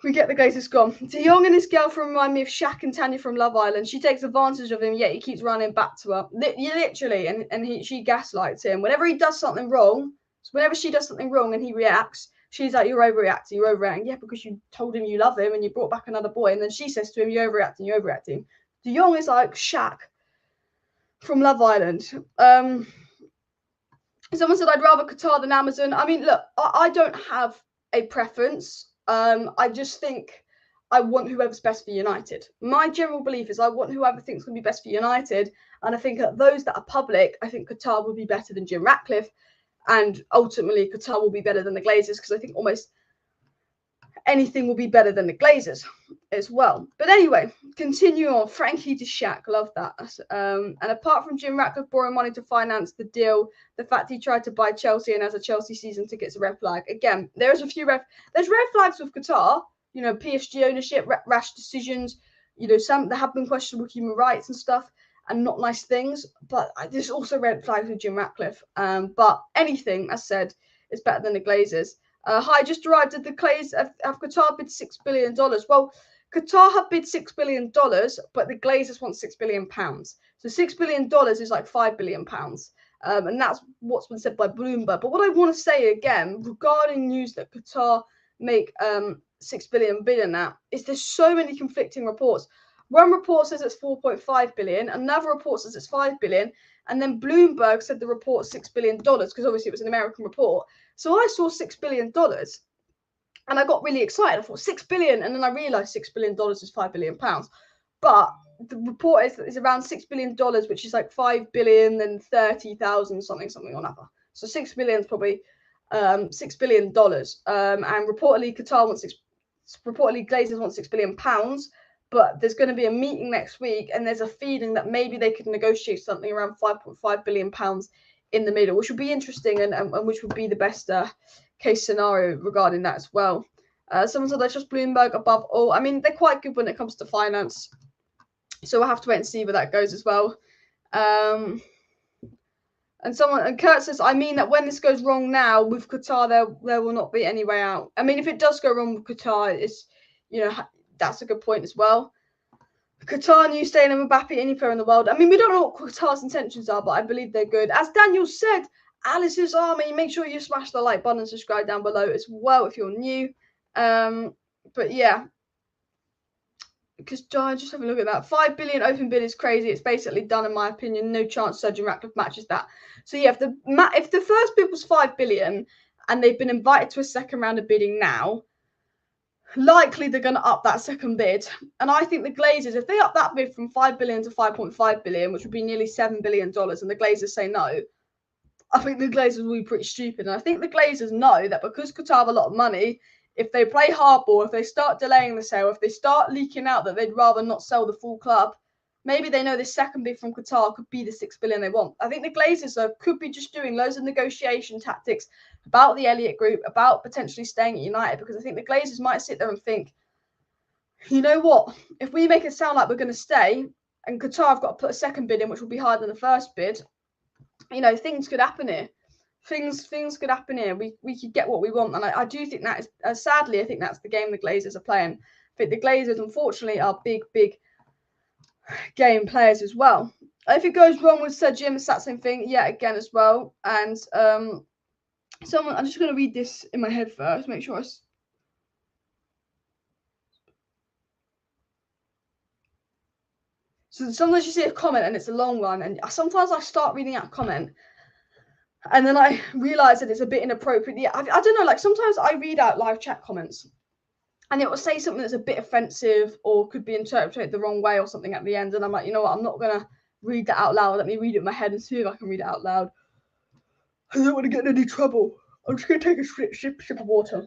We get the Glazers gone. De Jong and his girlfriend remind me of Shaq and Tanya from Love Island. She takes advantage of him, yet he keeps running back to her. Literally, and she gaslights him. Whenever he does something wrong, whenever she does something wrong and he reacts, she's like, you're overreacting. Yeah, because you told him you love him and you brought back another boy. And then she says to him, you're overreacting. De Jong is like Shaq from Love Island. Someone said I'd rather Qatar than Amazon. I mean, look, I don't have a preference. I just think I want whoever's best for United. My general belief is I want whoever thinks going to be best for United. And I think that those that are public, I think Qatar will be better than Jim Ratcliffe. And ultimately, Qatar will be better than the Glazers because I think almost anything will be better than the Glazers as well. But anyway, continue on. Frenkie de Jong, love that. And apart from Jim Ratcliffe borrowing money to finance the deal, the fact he tried to buy Chelsea and has a Chelsea season ticket's a red flag. Again, there's red flags with Qatar. You know, PSG ownership, rash decisions. You know, there have been questionable human rights and stuff, and not nice things. But there's also red flags with Jim Ratcliffe. But anything, as said, is better than the Glazers. Hi, just arrived at the Clays. Have Qatar bid $6 billion? Well, Qatar have bid $6 billion, but the Glazers want £6 billion. So $6 billion is like £5 billion. And that's what's been said by Bloomberg. But what I want to say again, regarding news that Qatar make $6 billion bid in that, is there's so many conflicting reports. One report says it's 4.5 billion, another report says it's 5 billion, and then Bloomberg said the report $6 billion, because obviously it was an American report. So I saw $6 billion and I got really excited. I thought $6 billion, and then I realized $6 billion is £5 billion. But the report is around $6 billion, which is like 5 billion and 30,000 something on other. So 6 billion is probably $6 billion. And reportedly Glazers want £6 billion. But there's going to be a meeting next week, and there's a feeling that maybe they could negotiate something around £5.5 billion in the middle, which would be interesting, and which would be the best case scenario regarding that as well. Someone said I trust Bloomberg above all. I mean, they're quite good when it comes to finance, so we'll have to wait and see where that goes as well. And Kurt says, I mean that when this goes wrong now with Qatar, there will not be any way out. I mean, if it does go wrong with Qatar, it's, you know, that's a good point as well. Qatar, New Stain, and Mbappe, any player in the world. I mean, we don't know what Qatar's intentions are, but I believe they're good. As Daniel said, Alice's Army, make sure you smash the like button and subscribe down below as well if you're new. But yeah, because just have a look at that. 5 billion open bid is crazy. It's basically done, in my opinion. No chance Jim Ratcliffe matches that. So yeah, if the first bid was 5 billion and they've been invited to a second round of bidding now, likely they're going to up that second bid. And I think the Glazers, if they up that bid from 5 billion to 5.5 billion, which would be nearly $7 billion, and the Glazers say no, I think the Glazers will be pretty stupid. And I think the Glazers know that because Qatar have a lot of money, if they play hardball, if they start delaying the sale, if they start leaking out that they'd rather not sell the full club, maybe they know this second bid from Qatar could be the 6 billion they want. I think the Glazers could be just doing loads of negotiation tactics about the Elliott Group, about potentially staying at United, because I think the Glazers might sit there and think, you know what, if we make it sound like we're going to stay and Qatar have got to put a second bid in, which will be higher than the first bid, you know, things could happen here. Things could happen here. We could get what we want. And I do think that is, sadly, I think that's the game the Glazers are playing. I think the Glazers, unfortunately, are big game players as well. If it goes wrong with Sir Jim, it's that same thing. Yeah, again as well. And I'm just going to read this in my head first, make sure So sometimes you see a comment and it's a long one, and sometimes I start reading out a comment and then I realise that it's a bit inappropriate. Yeah, I don't know, like sometimes I read out live chat comments and it will say something that's a bit offensive or could be interpreted the wrong way or something at the end, and I'm like, you know what, I'm not going to read that out loud. Let me read it in my head and see if I can read it out loud. I don't want to get in any trouble. I'm just going to take a sip of water.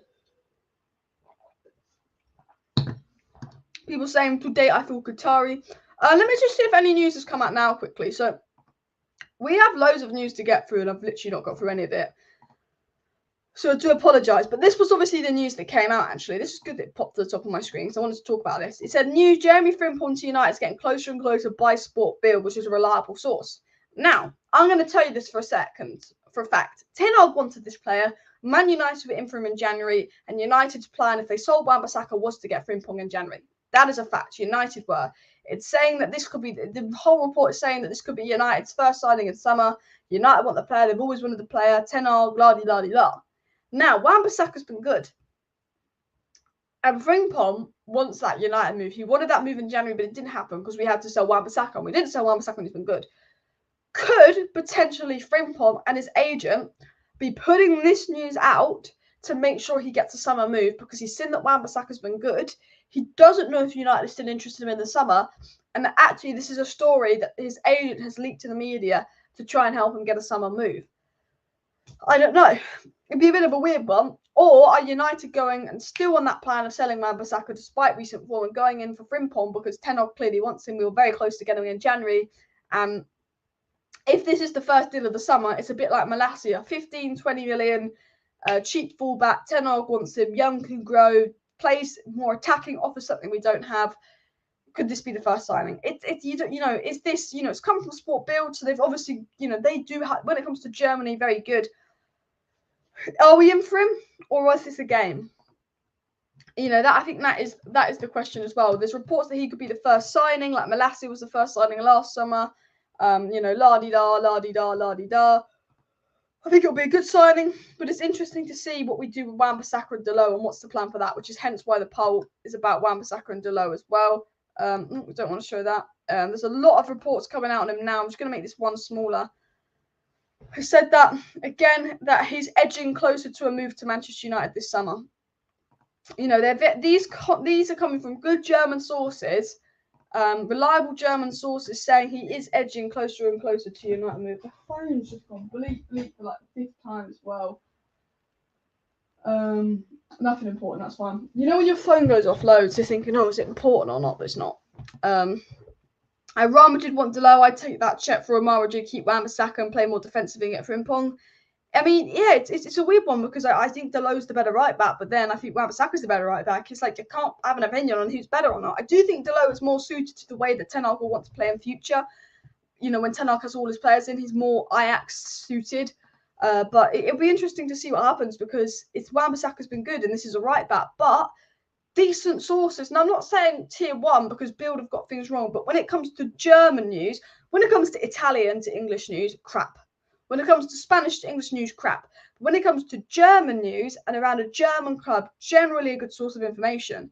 People saying, today I feel Qatari. Let me just see if any news has come out now quickly. So we have loads of news to get through, and I've literally not got through any of it. So I do apologise, but this was obviously the news that came out, actually. This is good that it popped to the top of my screen, so I wanted to talk about this. It said, news, Jeremy Frimpong to United is getting closer and closer by Sport Bill, which is a reliable source. Now, I'm going to tell you this for a fact. Ten Hag wanted this player. Man United were in for him in January, and United's plan, if they sold Wan-Bissaka, was to get Frimpong in January. That is a fact. United were. It's saying that this could be, the whole report is saying that this could be United's first signing in summer. United want the player. They've always wanted the player. Ten Hag, la-di-la-di-la. Now, Wan-Bissaka's been good. And Frimpong wants that United move. He wanted that move in January, but it didn't happen because we had to sell Wan-Bissaka. And we didn't sell Wan-Bissaka, and he's been good. Could potentially Frimpong and his agent be putting this news out to make sure he gets a summer move, because he's seen that Wan-Bissaka's been good. He doesn't know if United is still interested in him in the summer. And actually, this is a story that his agent has leaked to the media to try and help him get a summer move. I don't know. It'd be a bit of a weird one. Or are United going and still on that plan of selling Wan-Bissaka despite recent form and going in for Frimpong because Ten Hag clearly wants him? We were very close to getting him in January. If this is the first deal of the summer, it's a bit like Malacia, 15, 20 million, cheap fullback. Ten Hag wants him, young, can grow, plays more attacking, offers something we don't have. Could this be the first signing? Is this, it's come from Sport Build, so they've obviously, they do have, when it comes to Germany, very good. Are we in for him, or was this a game? I think that is the question as well. There's reports that he could be the first signing, like Malacia was the first signing last summer. La-di-da, la-di-da, la-di-da. I think it'll be a good signing, but it's interesting to see what we do with Wan-Bissaka and Dalot and what's the plan for that, which is hence why the poll is about Wan-Bissaka and Dalot as well. We don't want to show that. There's a lot of reports coming out on him now. I'm just going to make this one smaller. Who said that, again, that he's edging closer to a move to Manchester United this summer. These are coming from good German sources, reliable German sources saying he is edging closer and closer to United move. The phone's just gone bleep for like the 5th time as well. Nothing important, that's fine. When your phone goes off loads, you're thinking, oh, is it important or not? But it's not. Real Madrid want Dalot. I'd take that check for Real Madrid, keep Wan-Bissaka and play more defensive and get Frimpong. I mean, yeah, it's a weird one because I think Dalot's the better right back, but then I think Wan-Bissaka's the better right back. It's like you can't have an opinion on who's better or not. I do think Dalot is more suited to the way that Ten Hag will want to play in future. When Ten Hag has all his players in, he's more Ajax suited. But it'll be interesting to see what happens because Wan-Bissaka's been good and this is a right back, but decent sources. And I'm not saying tier 1 because Bild have got things wrong, but when it comes to German news, when it comes to Italian to English news, crap. When it comes to Spanish to English news, crap. When it comes to German news and around a German club, generally a good source of information.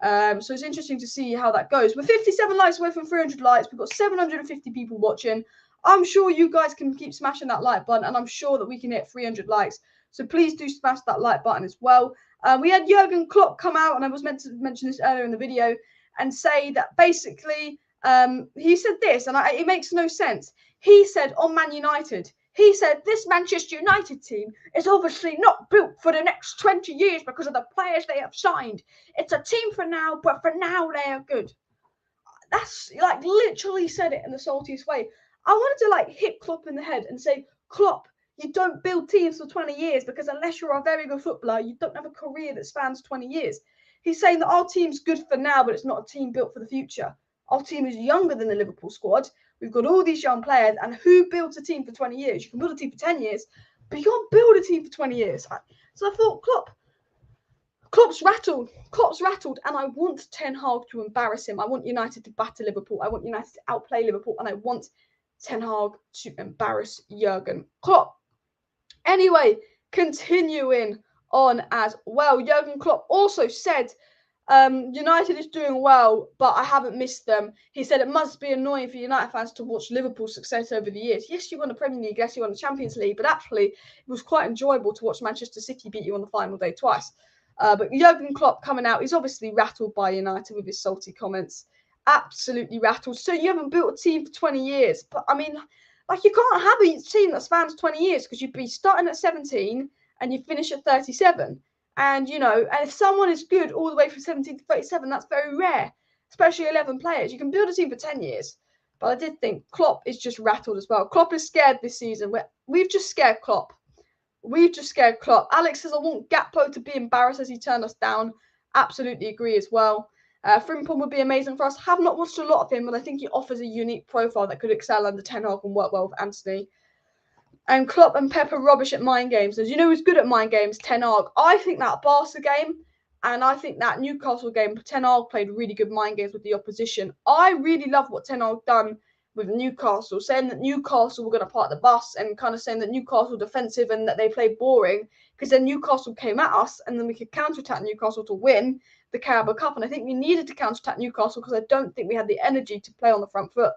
So it's interesting to see how that goes. We're 57 likes away from 300 likes. We've got 750 people watching. I'm sure you guys can keep smashing that like button, and I'm sure that we can hit 300 likes. So please do smash that like button as well. We had Jurgen Klopp come out, and I was meant to mention this earlier in the video, and say that basically he said this, and it makes no sense. He said on Man United, he said, this Manchester United team is obviously not built for the next 20 years because of the players they have signed. It's a team for now, but for now they are good. That's like literally said it in the saltiest way. I wanted to like hit Klopp in the head and say, Klopp, you don't build teams for 20 years because unless you're a very good footballer, you don't have a career that spans 20 years. He's saying that our team's good for now, but it's not a team built for the future. Our team is younger than the Liverpool squad. We've got all these young players, and who builds a team for 20 years? You can build a team for 10 years, but you can't build a team for 20 years. So I thought, Klopp's rattled, and I want Ten Hag to embarrass him. I want United to batter Liverpool. I want United to outplay Liverpool, and I want Ten Hag to embarrass Jurgen Klopp. Anyway, continuing on as well, Jurgen Klopp also said, United is doing well, but I haven't missed them. He said it must be annoying for United fans to watch Liverpool's success over the years. Yes, you won the Premier League, yes, you won the Champions League, but actually it was quite enjoyable to watch Manchester City beat you on the final day twice. But Jurgen Klopp coming out, he's obviously rattled by United with his salty comments. Absolutely rattled. So you haven't built a team for 20 years. But I mean, like you can't have a team that spans 20 years because you'd be starting at 17 and you finish at 37. And, and if someone is good all the way from 17 to 37, that's very rare, especially 11 players. You can build a team for 10 years. But I did think Klopp is just rattled as well. Klopp is scared this season. We've just scared Klopp. Alex says, I want Gakpo to be embarrassed as he turned us down. Absolutely agree as well. Frimpong would be amazing for us. Have not watched a lot of him, but I think he offers a unique profile that could excel under Ten Hag and work well with Anthony. And Klopp and Pep are rubbish at mind games. As you know who's good at mind games? Ten Hag. I think that Barca game and I think that Newcastle game, Ten Hag played really good mind games with the opposition. I really love what Ten Hag done with Newcastle, saying that Newcastle were going to park the bus and kind of saying that Newcastle defensive and that they played boring because then Newcastle came at us and then we could counter-attack Newcastle to win the Carabao Cup. And I think we needed to counter-attack Newcastle because I don't think we had the energy to play on the front foot.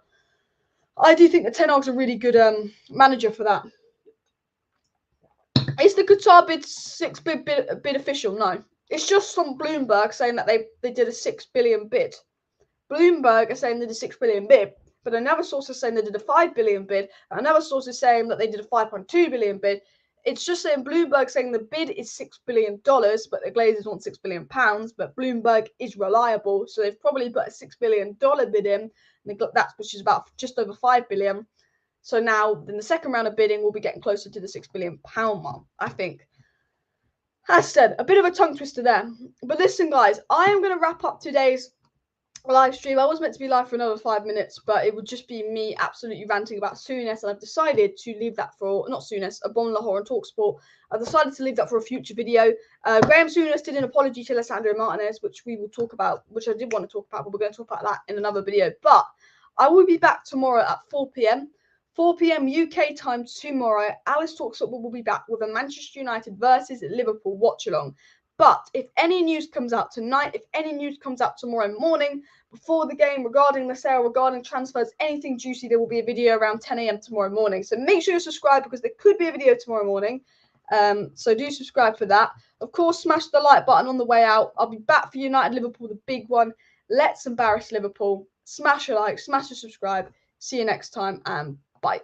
I do think that Ten Hag's a really good manager for that. Is the Qatar bid 6 bid official? No. It's just some Bloomberg saying that they did a 6 billion bid. Bloomberg are saying they did a 6 billion bid, but another source is saying they did a 5 billion bid, and another source is saying that they did a 5.2 billion bid. it's just saying Bloomberg saying the bid is $6 billion, but the Glazers want £6 billion. But Bloomberg is reliable, so they've probably put a $6 billion bid in, which is about just over $5 billion. So now, in the second round of bidding, we'll be getting closer to the £6 billion mark, I think. As said, a bit of a tongue twister there. But listen, guys, I am going to wrap up today's live stream. I was meant to be live for another 5 minutes, but it would just be me absolutely ranting about Souness, and I've decided to leave that for, not Souness, Abon Lahore and Talksport. I've decided to leave that for a future video. Graham Souness did an apology to Alessandro Martinez, which we will talk about, which I did want to talk about, but we're going to talk about that in another video. But I will be back tomorrow at 4 p.m. 4 p.m. UK time tomorrow. Alice Talks Football will be back with a Manchester United versus Liverpool watch-along. But if any news comes out tonight, if any news comes out tomorrow morning, before the game, regarding the sale, regarding transfers, anything juicy, there will be a video around 10 a.m. tomorrow morning. So make sure you subscribe, because there could be a video tomorrow morning. So do subscribe for that. Of course, smash the like button on the way out. I'll be back for United Liverpool, the big one. Let's embarrass Liverpool. Smash a like, smash a subscribe. See you next time, and bye.